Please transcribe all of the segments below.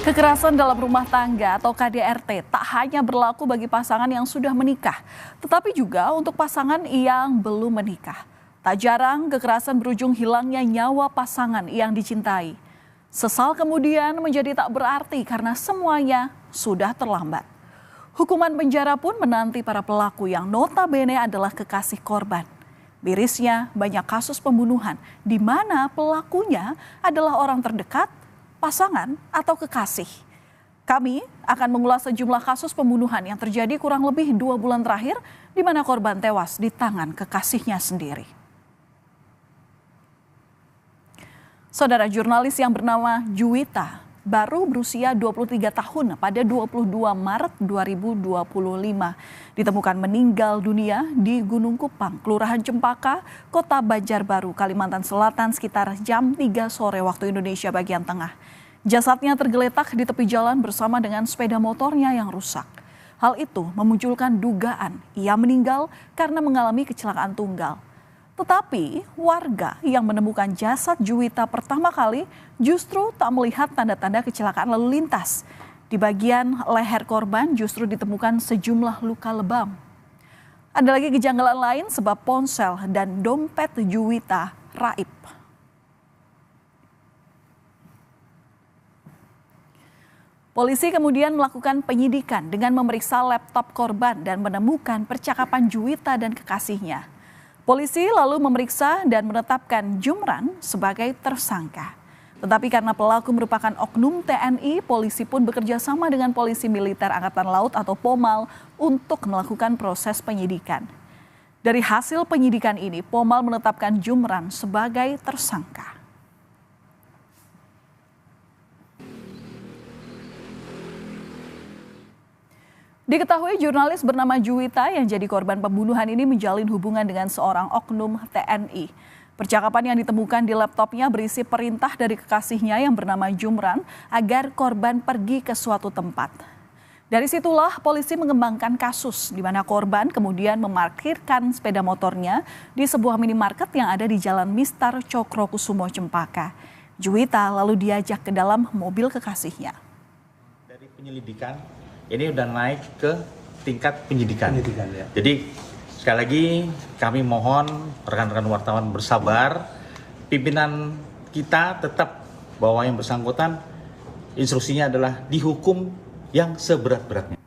Kekerasan dalam rumah tangga atau KDRT tak hanya berlaku bagi pasangan yang sudah menikah, tetapi juga untuk pasangan yang belum menikah. Tak jarang kekerasan berujung hilangnya nyawa pasangan yang dicintai. Sesal kemudian menjadi tak berarti karena semuanya sudah terlambat. Hukuman penjara pun menanti para pelaku yang notabene adalah kekasih korban. Mirisnya banyak kasus pembunuhan di mana pelakunya adalah orang terdekat, pasangan, atau kekasih. Kami akan mengulas sejumlah kasus pembunuhan yang terjadi kurang lebih 2 bulan terakhir di mana korban tewas di tangan kekasihnya sendiri. Saudara jurnalis yang bernama Juwita baru berusia 23 tahun pada 22 Maret 2025 ditemukan meninggal dunia di Gunung Kupang, Kelurahan Cempaka, Kota Banjarbaru, Kalimantan Selatan sekitar jam 3 sore waktu Indonesia bagian tengah. Jasadnya tergeletak di tepi jalan bersama dengan sepeda motornya yang rusak. Hal itu memunculkan dugaan ia meninggal karena mengalami kecelakaan tunggal. Tetapi warga yang menemukan jasad Juwita pertama kali justru tak melihat tanda-tanda kecelakaan lalu lintas. Di bagian leher korban justru ditemukan sejumlah luka lebam. Ada lagi kejanggalan lain sebab ponsel dan dompet Juwita raib. Polisi kemudian melakukan penyidikan dengan memeriksa laptop korban dan menemukan percakapan Juwita dan kekasihnya. Polisi lalu memeriksa dan menetapkan Jumran sebagai tersangka. Tetapi karena pelaku merupakan oknum TNI, polisi pun bekerja sama dengan Polisi Militer Angkatan Laut atau Pomal untuk melakukan proses penyidikan. Dari hasil penyidikan ini, Pomal menetapkan Jumran sebagai tersangka. Diketahui jurnalis bernama Juwita yang jadi korban pembunuhan ini menjalin hubungan dengan seorang oknum TNI. Percakapan yang ditemukan di laptopnya berisi perintah dari kekasihnya yang bernama Jumran agar korban pergi ke suatu tempat. Dari situlah polisi mengembangkan kasus di mana korban kemudian memarkirkan sepeda motornya di sebuah minimarket yang ada di Jalan Mistar Cokrokusumo Cempaka. Juwita lalu diajak ke dalam mobil kekasihnya. Dari penyelidikan ini udah naik ke tingkat penyidikan ya. Jadi sekali lagi kami mohon rekan-rekan wartawan bersabar. Pimpinan kita tetap bahwa yang bersangkutan instruksinya adalah dihukum yang seberat-beratnya.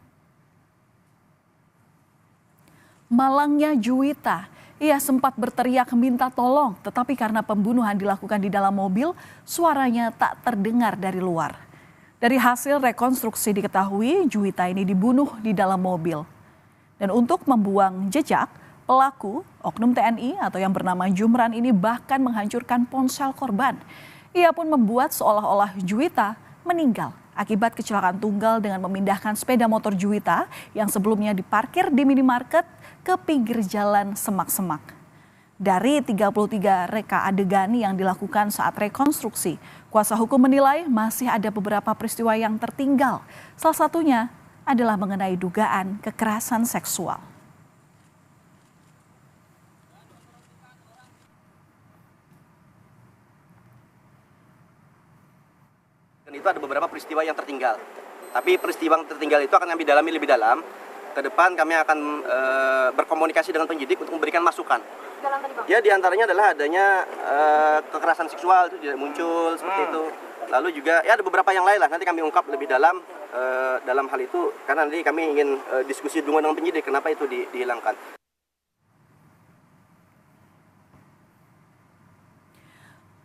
Malangnya Juwita, ia sempat berteriak minta tolong, tetapi karena pembunuhan dilakukan di dalam mobil, suaranya tak terdengar dari luar. Dari hasil rekonstruksi diketahui Juwita ini dibunuh di dalam mobil. Dan untuk membuang jejak, pelaku oknum TNI atau yang bernama Jumran ini bahkan menghancurkan ponsel korban. Ia pun membuat seolah-olah Juwita meninggal akibat kecelakaan tunggal dengan memindahkan sepeda motor Juwita yang sebelumnya diparkir di minimarket ke pinggir jalan semak-semak. Dari 33 reka adegan yang dilakukan saat rekonstruksi, kuasa hukum menilai masih ada beberapa peristiwa yang tertinggal. Salah satunya adalah mengenai dugaan kekerasan seksual. Dan itu ada beberapa peristiwa yang tertinggal. Tapi peristiwa yang tertinggal itu akan kami dalami lebih dalam. Ke depan kami akan berkomunikasi dengan penyidik untuk memberikan masukan. Ya diantaranya adalah adanya kekerasan seksual itu tidak muncul seperti itu. Lalu juga ya ada beberapa yang lain lah, nanti kami ungkap lebih dalam hal itu karena nanti kami ingin diskusi dengan penyidik kenapa itu dihilangkan.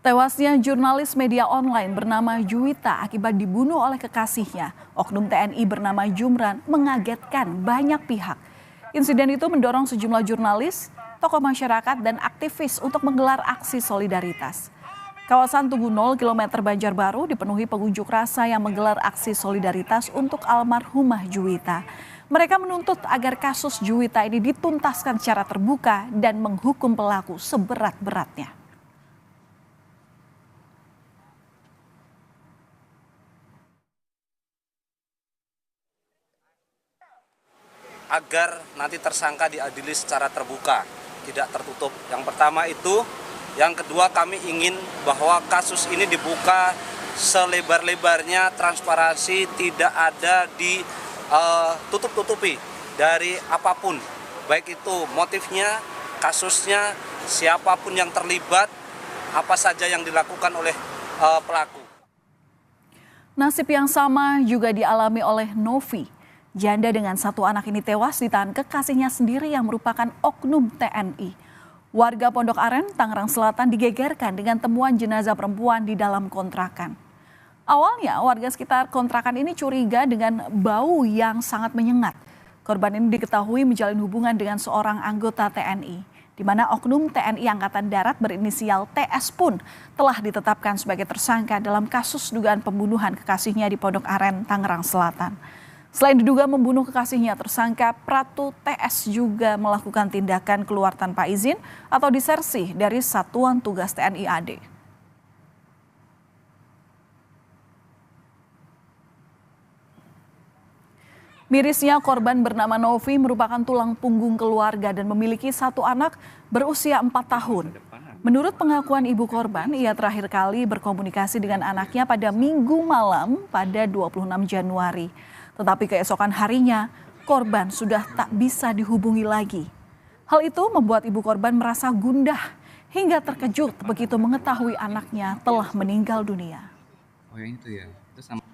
Tewasnya jurnalis media online bernama Juwita akibat dibunuh oleh kekasihnya, oknum TNI bernama Jumran, mengagetkan banyak pihak. Insiden itu mendorong sejumlah jurnalis, tokoh masyarakat, dan aktivis untuk menggelar aksi solidaritas. Kawasan Tugu 0 km Banjarbaru dipenuhi pengunjuk rasa yang menggelar aksi solidaritas untuk almarhumah Juwita. Mereka menuntut agar kasus Juwita ini dituntaskan secara terbuka dan menghukum pelaku seberat-beratnya. Agar nanti tersangka diadili secara terbuka, tidak tertutup. Yang pertama itu, yang kedua kami ingin bahwa kasus ini dibuka selebar-lebarnya transparansi, tidak ada ditutup-tutupi dari apapun, baik itu motifnya, kasusnya, siapapun yang terlibat, apa saja yang dilakukan oleh pelaku. Nasib yang sama juga dialami oleh Novi. Janda dengan 1 anak ini tewas ditahan kekasihnya sendiri yang merupakan oknum TNI. Warga Pondok Aren, Tangerang Selatan digegerkan dengan temuan jenazah perempuan di dalam kontrakan. Awalnya warga sekitar kontrakan ini curiga dengan bau yang sangat menyengat. Korban ini diketahui menjalin hubungan dengan seorang anggota TNI, di mana oknum TNI Angkatan Darat berinisial TS pun telah ditetapkan sebagai tersangka dalam kasus dugaan pembunuhan kekasihnya di Pondok Aren, Tangerang Selatan. Selain diduga membunuh kekasihnya, tersangka Pratu TS juga melakukan tindakan keluar tanpa izin atau disersi dari Satuan Tugas TNI AD. Mirisnya, korban bernama Novi merupakan tulang punggung keluarga dan memiliki 1 anak berusia 4 tahun. Menurut pengakuan ibu korban, ia terakhir kali berkomunikasi dengan anaknya pada Minggu malam pada 26 Januari. Tetapi keesokan harinya, korban sudah tak bisa dihubungi lagi. Hal itu membuat ibu korban merasa gundah hingga terkejut begitu mengetahui anaknya telah meninggal dunia. Oh yang itu ya, itu sama.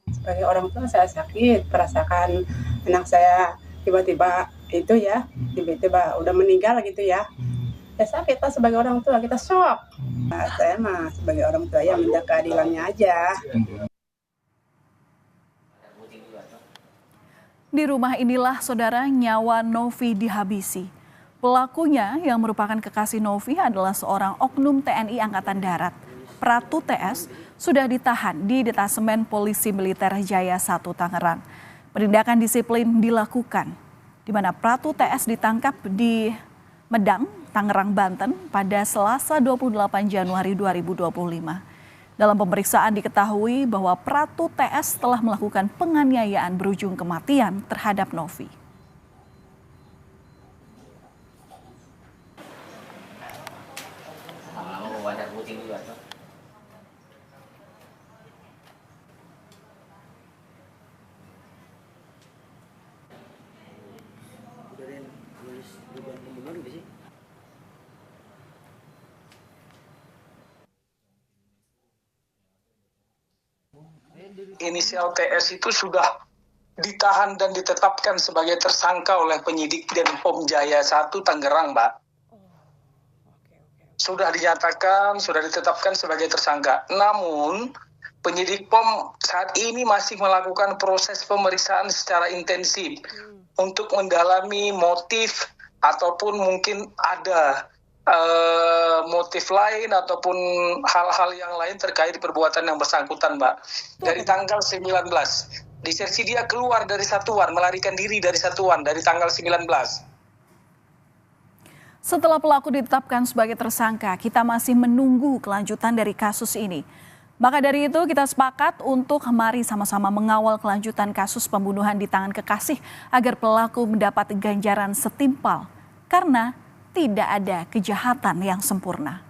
Sebagai orang tua saya sakit, merasakan anak saya tiba-tiba tiba-tiba udah meninggal gitu ya. Ya sakit lah sebagai orang tua, kita shock. Nah, saya mah sebagai orang tua ya minta keadilannya aja. Di rumah inilah saudara nyawa Novi dihabisi. Pelakunya yang merupakan kekasih Novi adalah seorang oknum TNI Angkatan Darat. Pratu TS sudah ditahan di Detasemen Polisi Militer Jaya 1 Tangerang. Penindakan disiplin dilakukan, di mana Pratu TS ditangkap di Medang, Tangerang, Banten pada Selasa 28 Januari 2025. Dalam pemeriksaan diketahui bahwa Pratu TS telah melakukan penganiayaan berujung kematian terhadap Novi. Inisial TS itu sudah ditahan dan ditetapkan sebagai tersangka oleh penyidik dan Pom Jaya 1 Tangerang, Mbak. Sudah dinyatakan, sudah ditetapkan sebagai tersangka. Namun, penyidik Pom saat ini masih melakukan proses pemeriksaan secara intensif untuk mendalami motif ataupun mungkin ada motif lain ataupun hal-hal yang lain terkait perbuatan yang bersangkutan, Mbak. Dari tanggal 19, disersi dia keluar dari satuan, melarikan diri dari satuan dari tanggal 19. Setelah pelaku ditetapkan sebagai tersangka, kita masih menunggu kelanjutan dari kasus ini. Maka dari itu kita sepakat untuk mari sama-sama mengawal kelanjutan kasus pembunuhan di tangan kekasih agar pelaku mendapat ganjaran setimpal. Karena tidak ada kejahatan yang sempurna.